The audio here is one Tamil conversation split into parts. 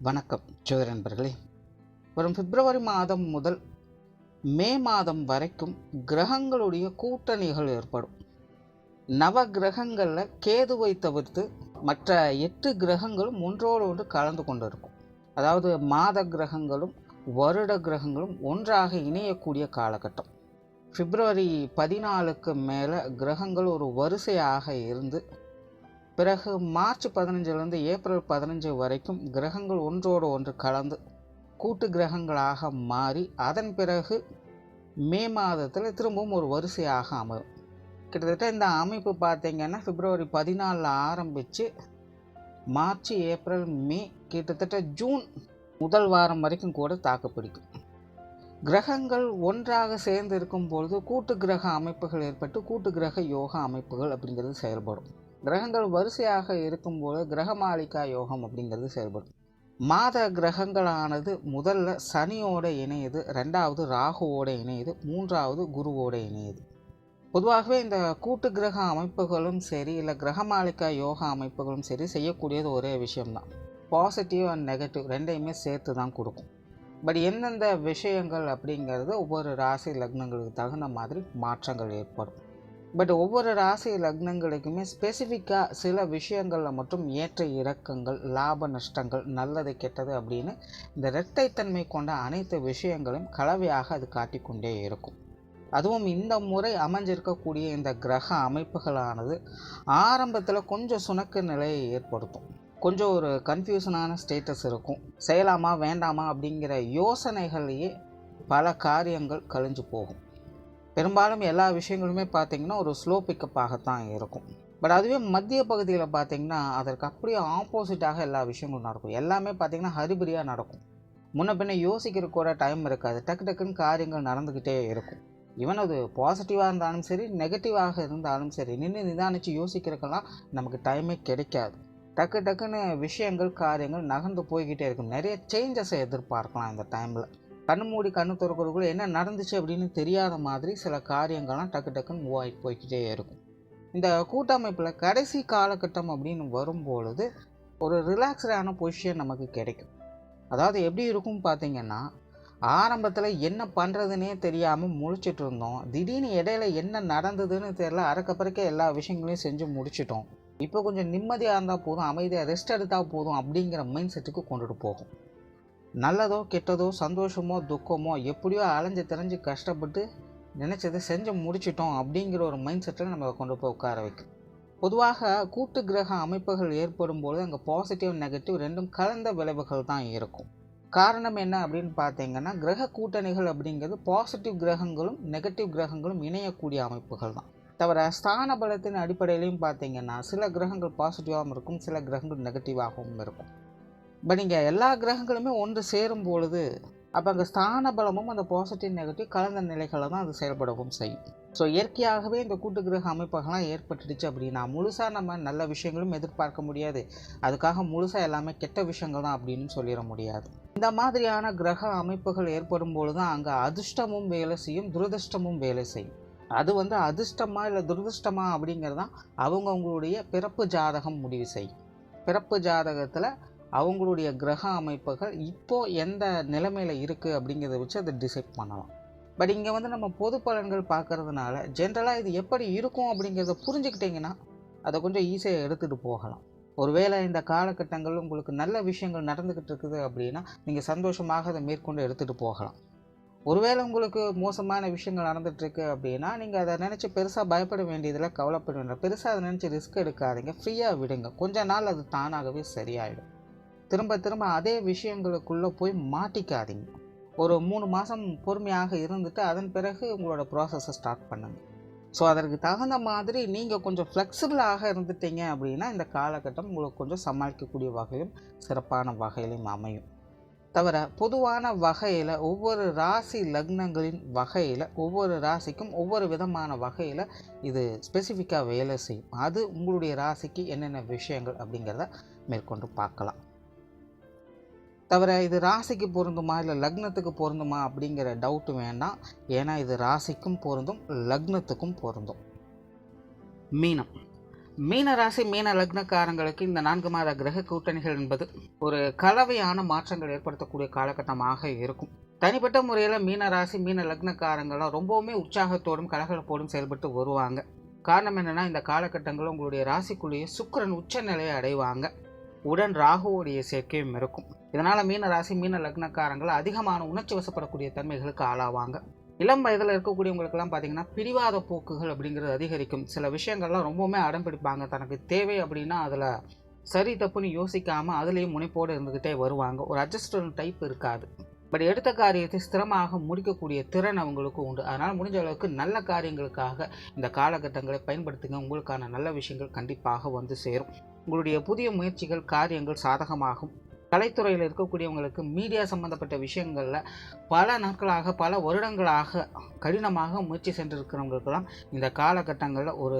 வணக்கம் ஜோதிட நண்பர்களே. வரும் பிப்ரவரி மாதம் முதல் மே மாதம் வரைக்கும் கிரகங்களுடைய கூட்டணிகள் ஏற்படும். நவ கிரகங்களில் கேதுவை தவிர்த்து மற்ற 8 கிரகங்களும் ஒன்றோடு ஒன்று கலந்து கொண்டு இருக்கும். அதாவது மாத கிரகங்களும் வருட கிரகங்களும் ஒன்றாக இணையக்கூடிய காலகட்டம். பிப்ரவரி 14க்கு மேலே கிரகங்கள் ஒரு வரிசையாக இருந்து பிறகு மார்ச் 15லேருந்து ஏப்ரல் 15 வரைக்கும் கிரகங்கள் ஒன்றோடு ஒன்று கலந்து கூட்டு கிரகங்களாக மாறி அதன் பிறகு மே மாதத்தில் திரும்பவும் ஒரு வரிசையாக அமையும். கிட்டத்தட்ட இந்த அமைப்பு பார்த்திங்கன்னா பிப்ரவரி 14 ஆரம்பித்து மார்ச், ஏப்ரல், மே, கிட்டத்தட்ட ஜூன் முதல் வாரம் வரைக்கும் கூட தாக்குப்பிடிக்கும். கிரகங்கள் ஒன்றாக சேர்ந்து இருக்கும் பொழுது கூட்டு கிரக அமைப்புகள் ஏற்பட்டு கூட்டு கிரக யோகா அமைப்புகள் அப்படிங்கிறது செயல்படும். கிரகங்கள் வரிசையாக இருக்கும்போது கிரகமாளிகா யோகம் அப்படிங்கிறது செயல்படும். மாத கிரகங்களானது முதல்ல சனியோடு இணையுது, ரெண்டாவது ராகுவோடு இணையுது, மூன்றாவது குருவோடு இணையுது. பொதுவாகவே இந்த கூட்டு கிரக அமைப்புகளும் சரி இல்லை கிரகமாளிகா யோகா அமைப்புகளும் சரி செய்யக்கூடியது ஒரே விஷயம்தான். பாசிட்டிவ் அண்ட் நெகட்டிவ் ரெண்டையுமே சேர்த்து தான் கொடுக்கும். பட் எந்தெந்த விஷயங்கள் அப்படிங்கிறது ஒவ்வொரு ராசி லக்னங்களுக்கு தகுந்த மாதிரி மாற்றங்கள் ஏற்படும். பட் ஒவ்வொரு ராசி லக்னங்களுக்குமே ஸ்பெசிஃபிக்காக சில விஷயங்களில் மட்டும் ஏற்ற இறக்கங்கள், லாப நஷ்டங்கள், நல்லது கெட்டது அப்படின்னு இந்த இரட்டைத்தன்மை கொண்ட அனைத்து விஷயங்களையும் கலவையாக அது காட்டிக்கொண்டே இருக்கும். அதுவும் இந்த முறை அமைஞ்சிருக்கக்கூடிய இந்த கிரக அமைப்புகளானது ஆரம்பத்தில் கொஞ்சம் சுணக்க நிலையை ஏற்படுத்தும். கொஞ்சம் ஒரு கன்ஃபியூஷனான ஸ்டேட்டஸ் இருக்கும். செய்யலாமா வேண்டாமா அப்படிங்கிற யோசனைகளையே பல காரியங்கள் கழிஞ்சு போகும். பெரும்பாலும் எல்லா விஷயங்களுமே பார்த்திங்கன்னா ஒரு ஸ்லோ பிக்கப்பாகத்தான் இருக்கும். பட் அதுவே மத்திய பகுதியில் பார்த்திங்கன்னா அதற்கு அப்படியே ஆப்போசிட்டாக எல்லா விஷயங்களும் நடக்கும். எல்லாமே பார்த்திங்கன்னா ஹரிபரியாக நடக்கும். முன்ன பின்ன யோசிக்கிற கூட டைம் இருக்காது. டக்கு டக்குன்னு காரியங்கள் நடந்துக்கிட்டே இருக்கும். ஈவன் அது பாசிட்டிவாக இருந்தாலும் சரி, நெகட்டிவாக இருந்தாலும் சரி, நின்று நிதானித்து யோசிக்கிறதுக்கெல்லாம் நமக்கு டைமே கிடைக்காது. டக்கு டக்குன்னு விஷயங்கள் காரியங்கள் நகர்ந்து போய்கிட்டே இருக்கும். நிறைய சேஞ்சஸை எதிர்பார்க்கலாம் இந்த டைமில். கண்ணு மூடி கண்ணு திறக்கிறதுக்குள்ளே என்ன நடந்துச்சு அப்படின்னு தெரியாத மாதிரி சில காரியங்கள்லாம் டக்கு டக்குன்னு மூவ் ஆகிட்டு போய்கிட்டே இருக்கும். இந்த கூட்டமைப்பில் கடைசி காலகட்டம் அப்படின்னு வரும்பொழுது ஒரு ரிலாக்ஸ்டான பொசிஷன் நமக்கு கிடைக்கும். அதாவது எப்படி இருக்கும் பார்த்திங்கன்னா, ஆரம்பத்தில் என்ன பண்ணுறதுனே தெரியாமல் முழிச்சிட்டு இருந்தோம். திடீர்னு இடையில என்ன நடந்ததுன்னு தெரியல, அறக்கப்பறக்க எல்லா விஷயங்களையும் செஞ்சு முடிச்சிட்டோம். இப்போ கொஞ்சம் நிம்மதியாக இருந்தால் போதும், அமைதியாக ரெஸ்ட் எடுத்தால் போதும் அப்படிங்கிற மைண்ட் செட்டுக்கு கொண்டுட்டு போகும். நல்லதோ கெட்டதோ சந்தோஷமோ துக்கமோ எப்படியோ அலைஞ்சு திரைஞ்சு கஷ்டப்பட்டு நினச்சதை செஞ்சு முடிச்சிட்டோம் அப்படிங்கிற ஒரு மைண்ட் செட்டில் நம்ம கொண்டு போய் உட்கார வைக்கும். பொதுவாக கூட்டு கிரக அமைப்புகள் ஏற்படும் போது அங்கே பாசிட்டிவ் நெகட்டிவ் ரெண்டும் கலந்த விளைவுகள் தான் இருக்கும். காரணம் என்ன அப்படின்னு பார்த்தீங்கன்னா, கிரக கூட்டணிகள் அப்படிங்கிறது பாசிட்டிவ் கிரகங்களும் நெகட்டிவ் கிரகங்களும் இணையக்கூடிய அமைப்புகள் தான். தவிர ஸ்தான பலத்தின் அடிப்படையிலையும் பார்த்தீங்கன்னா சில கிரகங்கள் பாசிட்டிவாகவும் இருக்கும், சில கிரகங்கள் நெகட்டிவாகவும் இருக்கும். பட் இங்கே எல்லா கிரகங்களுமே ஒன்று சேரும் பொழுது அப்போ அங்கே ஸ்தான பலமும் அந்த பாசிட்டிவ் நெகட்டிவ் கலந்த நிலைகளை தான் அது செயல்படவும் செய்யும். ஸோ இயற்கையாகவே இந்த கூட்டு கிரக அமைப்புகள்லாம் ஏற்பட்டுடுச்சு அப்படின்னா முழுசாக நம்ம நல்ல விஷயங்களும் எதிர்பார்க்க முடியாது. அதுக்காக முழுசாக எல்லாமே கெட்ட விஷயங்கள் தான் அப்படின்னு சொல்லிட முடியாது. இந்த மாதிரியான கிரக அமைப்புகள் ஏற்படும் பொழுது தான் அங்கே அதிர்ஷ்டமும் வேலை செய்யும், துரதிர்ஷ்டமும் வேலை செய்யும். அது அதிர்ஷ்டமா இல்லை துரதிர்ஷ்டமா அப்படிங்கிறதான் அவங்களுடைய பிறப்பு ஜாதகம் முடிவு செய்யும். பிறப்பு ஜாதகத்தில் அவங்களுடைய கிரக அமைப்புகள் இப்போது எந்த நிலைமையில் இருக்குது அப்படிங்கிறத வச்சு அதை டிசைட் பண்ணலாம். பட் இங்கே நம்ம பொது பலன்கள் பார்க்குறதுனால ஜென்ரலாக இது எப்படி இருக்கும் அப்படிங்கிறத புரிஞ்சுக்கிட்டிங்கன்னா அதை கொஞ்சம் ஈஸியாக எடுத்துகிட்டு போகலாம். ஒருவேளை இந்த காலகட்டங்கள் உங்களுக்கு நல்ல விஷயங்கள் நடந்துக்கிட்டு இருக்குது அப்படின்னா நீங்கள் சந்தோஷமாக அதை மேற்கொண்டு எடுத்துகிட்டு போகலாம். ஒருவேளை உங்களுக்கு மோசமான விஷயங்கள் நடந்துகிட்ருக்கு அப்படின்னா நீங்கள் அதை நினச்சி பெருசாக பயப்பட வேண்டியதில் கவலைப்பட வேண்டிய பெருசாக அதை நினச்சி ரிஸ்க் எடுக்காதீங்க, ஃப்ரீயாக விடுங்க. கொஞ்ச நாள் அது தானாகவே சரியாயிடும். திரும்ப திரும்ப அதே விஷயங்களுக்குள்ளே போய் மாட்டிக்காதீங்க. ஒரு 3 மாதம் பொறுமையாக இருந்துட்டு அதன் பிறகு உங்களோட ப்ராசஸை ஸ்டார்ட் பண்ணுங்கள். ஸோ அதற்கு தகுந்த மாதிரி நீங்கள் கொஞ்சம் ஃப்ளெக்சிபிளாக இருந்துட்டீங்க அப்படின்னா இந்த காலகட்டம் உங்களுக்கு கொஞ்சம் சமாளிக்கக்கூடிய வகையிலும் சிறப்பான வகையிலும் அமையும். தவிர பொதுவான வகையில் ஒவ்வொரு ராசி லக்னங்களின் வகையில் ஒவ்வொரு ராசிக்கும் ஒவ்வொரு விதமான வகையில் இது ஸ்பெசிஃபிக்காக வேலை செய்யும். அது உங்களுடைய ராசிக்கு என்னென்ன விஷயங்கள் அப்படிங்கிறத மேற்கொண்டு பார்க்கலாம். தவிர இது ராசிக்கு பொருந்துமா இல்லை லக்னத்துக்கு பொருந்துமா அப்படிங்கிற டவுட்டு வேண்டாம். ஏன்னா இது ராசிக்கும் பொருந்தும், லக்னத்துக்கும் பொருந்தும். மீனம் மீன ராசி மீன லக்னக்காரங்களுக்கு இந்த 4 மாத கிரக கூட்டணிகள் என்பது ஒரு கலவையான மாற்றங்கள் ஏற்படுத்தக்கூடிய காலகட்டமாக இருக்கும். தனிப்பட்ட முறையில் மீன ராசி மீன லக்னக்காரங்களாம் ரொம்பவுமே உற்சாகத்தோடும் கலகலப்போடும் செயல்பட்டு வருவாங்க. காரணம் என்னென்னா, இந்த காலகட்டங்களில் உங்களுடைய ராசிக்குள்ளேயே சுக்கிரன் உச்ச நிலையை அடைவாங்க. உடன் ராகுவோடைய சேர்க்கையும் இருக்கும். இதனால் மீன ராசி மீன லக்னக்காரங்கள் அதிகமான உணர்ச்சி வசப்படக்கூடிய தன்மைகளுக்கு ஆளாவாங்க. இளம் வயதில் இருக்கக்கூடியவங்களுக்கெல்லாம் பார்த்தீங்கன்னா பிடிவாத போக்குகள் அப்படிங்கிறது அதிகரிக்கும். சில விஷயங்கள்லாம் ரொம்பவுமே அடம் பிடிப்பாங்க. தனக்கு தேவை அப்படின்னா அதில் சரி தப்புன்னு யோசிக்காமல் அதுலேயும் முனைப்போடு இருந்துக்கிட்டே வருவாங்க. ஒரு அட்ஜஸ்டன்ட் டைப் இருக்காது. பட் எடுத்த காரியத்தை ஸ்திரமாக முடிக்கக்கூடிய திறன் அவங்களுக்கு உண்டு. அதனால் முடிஞ்ச அளவுக்கு நல்ல காரியங்களுக்காக இந்த காலகட்டங்களை பயன்படுத்துங்க. உங்களுக்கான நல்ல விஷயங்கள் கண்டிப்பாக வந்து சேரும். உங்களுடைய புதிய முயற்சிகள் காரியங்கள் சாதகமாகும். கலைத்துறையில் இருக்கக்கூடியவங்களுக்கு மீடியா சம்மந்தப்பட்ட விஷயங்களில் பல நாட்களாக பல வருடங்களாக கடினமாக முயற்சி சென்றிருக்கிறவங்களுக்கெல்லாம் இந்த காலகட்டங்களில் ஒரு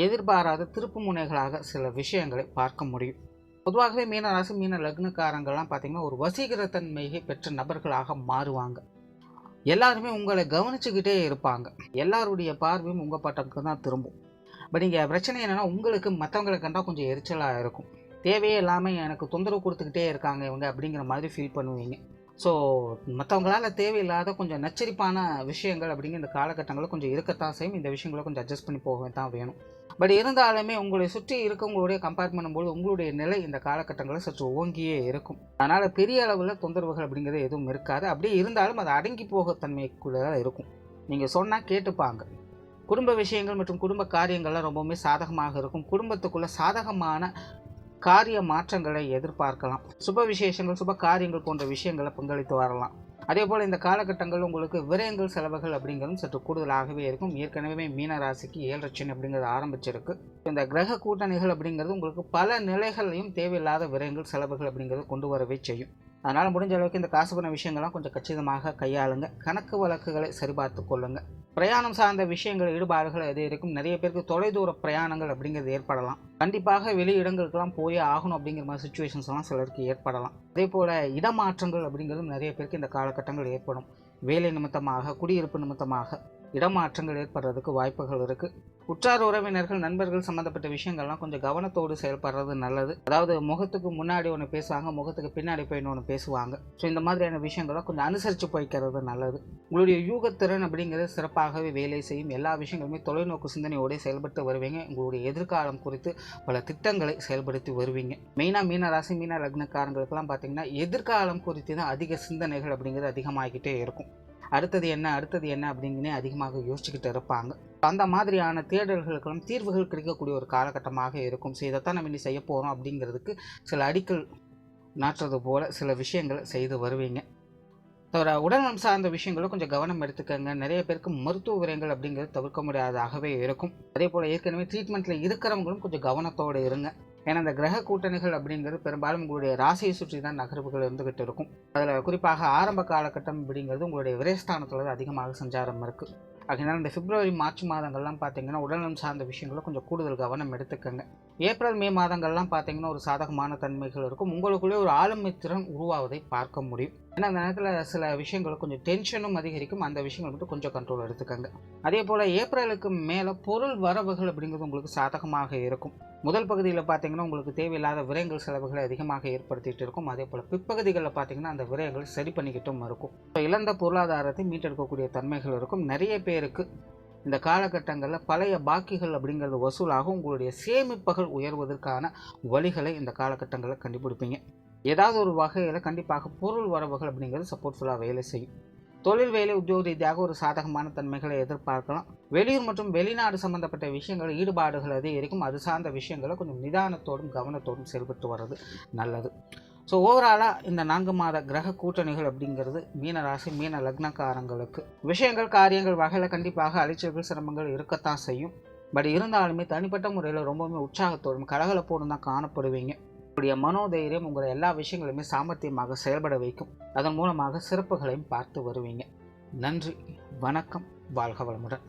எதிர்பாராத திருப்பு முனைகளாக சில விஷயங்களை பார்க்க முடியும். பொதுவாகவே மீனராசி மீன லக்னக்காரங்கள்லாம் பார்த்திங்கன்னா ஒரு வசீகரத்தன்மையை பெற்ற நபர்களாக மாறுவாங்க. எல்லாருமே உங்களை கவனிச்சுக்கிட்டே இருப்பாங்க. எல்லாருடைய பார்வையும் உங்கள் பட்டத்துக்கு தான் திரும்பும். பட் இங்கே பிரச்சனை என்னென்னா, உங்களுக்கு மற்றவங்களை கண்டால் கொஞ்சம் எரிச்சலாக இருக்கும். தேவையே இல்லாமல் எனக்கு தொந்தரவு கொடுத்துக்கிட்டே இருக்காங்க இவங்க அப்படிங்கிற மாதிரி ஃபீல் பண்ணுவீங்க. ஸோ மற்றவங்களால் தேவையில்லாத கொஞ்சம் நச்சரிப்பான விஷயங்கள் அப்படிங்கிற இந்த காலகட்டங்களில் கொஞ்சம் இருக்கத்தான் செய்யும். இந்த விஷயங்களை கொஞ்சம் அட்ஜஸ்ட் பண்ணி போக தான் வேணும். பட் இருந்தாலுமே உங்களை சுற்றி இருக்கவங்களுடைய கம்பேர் பண்ணும்போது உங்களுடைய நிலை இந்த காலகட்டங்களில் சற்று ஓங்கியே இருக்கும். அதனால் பெரிய அளவில் தொந்தரவுகள் அப்படிங்கிறது எதுவும் இருக்காது. அப்படியே இருந்தாலும் அது அடங்கி போக தன்மைக்குள்ளே இருக்கும். நீங்கள் சொன்னால் கேட்டுப்பாங்க. குடும்ப விஷயங்கள் மற்றும் குடும்ப காரியங்கள்லாம் ரொம்பவுமே சாதகமாக இருக்கும். குடும்பத்துக்குள்ளே சாதகமான காரிய மாற்றங்களை எதிர்பார்க்கலாம். சுப விசேஷங்கள் சுப காரியங்கள் போன்ற விஷயங்களை பங்களித்து வரலாம். அதே போல் இந்த காலகட்டங்கள் உங்களுக்கு விரயங்கள் செலவுகள் அப்படிங்கிறதும் சற்று கூடுதலாகவே இருக்கும். ஏற்கனவே மீன ராசிக்கு 7 ரச்சனை அப்படிங்கிறது ஆரம்பிச்சிருக்கு. இந்த கிரக கூட்டணிகள் அப்படிங்கிறது உங்களுக்கு பல நிலைகளையும் தேவையில்லாத விரயங்கள் செலவுகள் அப்படிங்கிறது கொண்டு வரவே செய்யும். அதனால் முடிஞ்ச அளவுக்கு இந்த காசு பண்ண விஷயங்கள்லாம் கொஞ்சம் கச்சிதமாக கையாளுங்க. கணக்கு வழக்குகளை சரிபார்த்து கொள்ளுங்கள். பிரயாணம் சார்ந்த விஷயங்கள் ஈடுபாடுகள் எது இருக்கும். நிறைய பேருக்கு தொலைதூர பிரயாணங்கள் அப்படிங்கிறது ஏற்படலாம். கண்டிப்பாக வெளி இடங்களுக்கெல்லாம் போய் ஆகணும் அப்படிங்கிற மாதிரி சுச்சுவேஷன்ஸ்லாம் சிலருக்கு ஏற்படலாம். அதே போல் இடமாற்றங்கள் அப்படிங்கிறதும் நிறைய பேருக்கு இந்த காலகட்டங்கள் ஏற்படும். வேலை நிமித்தமாக குடியிருப்பு நிமித்தமாக இடமாற்றங்கள் ஏற்படுறதுக்கு வாய்ப்புகள் இருக்குது. உற்றார் உறவினர்கள் நண்பர்கள் சம்மந்தப்பட்ட விஷயங்கள்லாம் கொஞ்சம் கவனத்தோடு செயல்படுறது நல்லது. அதாவது முகத்துக்கு முன்னாடி ஒன்று பேசுவாங்க, முகத்துக்கு பின்னாடி போய் ஒன்று பேசுவாங்க. ஸோ இந்த மாதிரியான விஷயங்கள்லாம் கொஞ்சம் அனுசரித்து போய்க்கிறது நல்லது. உங்களுடைய யூகத்திறன் அப்படிங்கிறது சிறப்பாகவே வேலை செய்யும். எல்லா விஷயங்களுமே தொலைநோக்கு சிந்தனையோடு செயல்பட்டு வருவீங்க. உங்களுடைய எதிர்காலம் குறித்து பல திட்டங்களை செயல்படுத்தி வருவீங்க. மெயினாக மீன ராசி மீன லக்னக்காரங்களுக்கெல்லாம் பார்த்தீங்கன்னா எதிர்காலம் குறித்து தான் அதிக சிந்தனைகள் அப்படிங்கிறது அதிகமாகிக்கிட்டே இருக்கும். அடுத்தது என்ன அப்படிங்கன்னே அதிகமாக யோசிச்சுக்கிட்டு இருப்பாங்க. அந்த மாதிரியான தேடல்களுக்கெல்லாம் தீர்வுகள் கிடைக்கக்கூடிய ஒரு காலகட்டமாக இருக்கும். ஸோ இதைத்தான் நம்ம இனி செய்ய போகிறோம் அப்படிங்கிறதுக்கு சில அடிக்கல் நாட்டுறது போல் சில விஷயங்களை செய்து வருவீங்க. தவிர உடல்நலம் சார்ந்த விஷயங்களும் கொஞ்சம் கவனம் எடுத்துக்கங்க. நிறைய பேருக்கு மருத்துவ விரயங்கள் அப்படிங்கிறது தவிர்க்க முடியாததாகவே இருக்கும். அதே போல் ஏற்கனவே ட்ரீட்மெண்ட்டில் இருக்கிறவங்களும் கொஞ்சம் கவனத்தோடு இருங்க. ஏன்னா இந்த கிரக கூட்டணிகள் அப்படிங்கிறது பெரும்பாலும் உங்களுடைய ராசியை சுற்றி தான் நகர்வுகள் இருந்துகிட்டு இருக்கும். அதில் குறிப்பாக ஆரம்ப காலகட்டம் அப்படிங்கிறது உங்களுடைய விரயஸ்தானத்தில் அதிகமாக சஞ்சாரம் இருக்குது. அதனால் இந்த பிப்ரவரி மார்ச் மாதங்கள்லாம் பார்த்தீங்கன்னா உடல்நலம் சார்ந்த விஷயங்களும் கொஞ்சம் கூடுதல் கவனம் எடுத்துக்கங்க. ஏப்ரல் மே மாதங்கள்லாம் பார்த்தீங்கன்னா ஒரு சாதகமான தன்மைகள் இருக்கும். உங்களுக்குள்ளே ஒரு ஆளுமை திறன் உருவாவதை பார்க்க முடியும். ஏன்னா அந்த நேரத்தில் சில விஷயங்கள் கொஞ்சம் டென்ஷனும் அதிகரிக்கும். அந்த விஷயங்கள் மட்டும் கொஞ்சம் கண்ட்ரோல் எடுத்துக்கங்க. அதே போல் ஏப்ரலுக்கு மேலே பொருள் வரவுகள் அப்படிங்கிறது உங்களுக்கு சாதகமாக இருக்கும். முதல் பகுதியில் பார்த்தீங்கன்னா உங்களுக்கு தேவையில்லாத விரயங்கள் செலவுகளை அதிகமாக ஏற்படுத்திகிட்டு இருக்கும். அதே போல் பிற்பகுதிகளில் பார்த்தீங்கன்னா அந்த விரயங்கள் சரி பண்ணிக்கிட்டும் இருக்கும். இழந்த பொருளாதாரத்தை மீட்டெடுக்கக்கூடிய தன்மைகள் இருக்கும். நிறைய பேருக்கு இந்த காலகட்டங்களில் பழைய பாக்கிகள் அப்படிங்கிறது வசூலாகும். உங்களுடைய சேமிப்புகள் உயர்வதற்கான வழிகளை இந்த காலகட்டங்களில் கண்டுபிடிப்பீங்க. ஏதாவது ஒரு வகையில் கண்டிப்பாக பொருள் வரவுகள் அப்படிங்கிறது சப்போர்ட்ஃபுல்லாக வேலை செய்யும். தொழில் வேலை உத்தியோக ரீதியாக ஒரு சாதகமான தன்மைகளை எதிர்பார்க்கலாம். வெளியூர் மற்றும் வெளிநாடு சம்பந்தப்பட்ட விஷயங்கள் ஈடுபாடுகள் அதிகரிக்கும். அது சார்ந்த விஷயங்களை கொஞ்சம் நிதானத்தோடும் கவனத்தோடும் செயல்பட்டு வர்றது நல்லது. ஸோ ஓவராலாக இந்த 4 மாத கிரக கூட்டணிகள் அப்படிங்கிறது மீன ராசி மீன லக்னக்காரங்களுக்கு விஷயங்கள் காரியங்கள் வகையில் கண்டிப்பாக அலைச்சல்கள் சிரமங்கள் இருக்கத்தான் செய்யும். பட் இருந்தாலுமே தனிப்பட்ட முறையில் ரொம்பவுமே உற்சாகத்தோடும் கலகலப்போடும் தான் காணப்படுவீங்க. உங்களுடைய மனோதைரியம் உங்களை எல்லா விஷயங்களுமே சாமர்த்தியமாக செயல்பட வைக்கும். அதன் மூலமாக சிறப்புகளையும் பார்த்து வருவீங்க. நன்றி, வணக்கம், வாழ்க வளமுடன்.